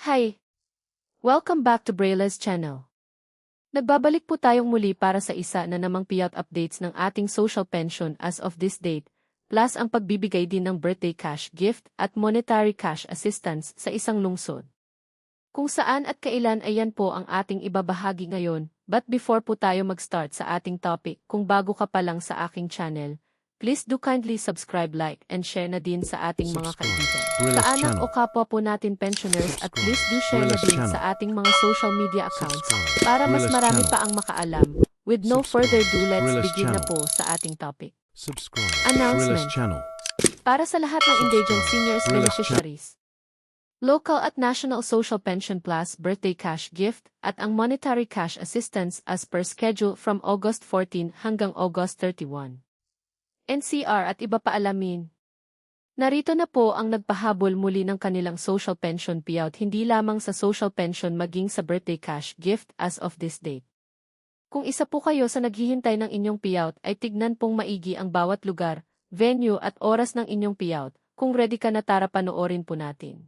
Hi! Welcome back to Brayla's channel. Nagbabalik po tayong muli para sa isa na namang payout updates ng ating social pension as of this date, plus ang pagbibigay din ng birthday cash gift at monetary cash assistance sa isang lungsod. Kung saan at kailan ayan po ang ating ibabahagi ngayon, but before po tayo mag-start sa ating topic, kung bago ka pa lang sa aking channel, please do kindly subscribe, like, and share na din sa ating mga kaibigan, kaanak o kapwa po natin pensioners at please do share na din sa ating mga social media accounts para mas marami pa ang makaalam. With no further ado, let's begin na po sa ating topic. Announcement. Para sa lahat ng indigent seniors beneficiaries, local at national social pension plus birthday cash gift at ang monetary cash assistance as per schedule from August 14 hanggang August 31. NCR at iba pa alamin. Narito na po ang nagpahabol muli ng kanilang social pension payout hindi lamang sa social pension maging sa birthday cash gift as of this date. Kung isa po kayo sa naghihintay ng inyong payout ay tignan pong maigi ang bawat lugar, venue at oras ng inyong payout. Kung ready ka na tara panoorin po natin.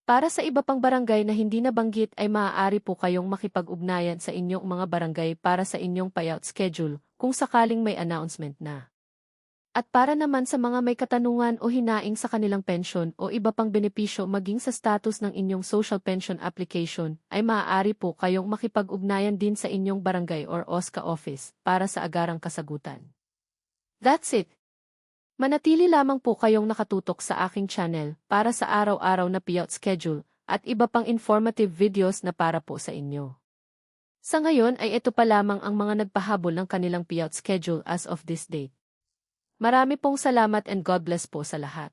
Para sa iba pang barangay na hindi nabanggit ay maaari po kayong makipag-ugnayan sa inyong mga barangay para sa inyong payout schedule kung sakaling may announcement na. At para naman sa mga may katanungan o hinaing sa kanilang pensyon o iba pang benepisyo maging sa status ng inyong social pension application, ay maaari po kayong makipag-ugnayan din sa inyong barangay or OSCA office para sa agarang kasagutan. That's it! Manatili lamang po kayong nakatutok sa aking channel para sa araw-araw na payout schedule, at iba pang informative videos na para po sa inyo. Sa ngayon ay ito pa lamang ang mga nagpahabol ng kanilang payout schedule as of this date. Marami pong salamat and God bless po sa lahat.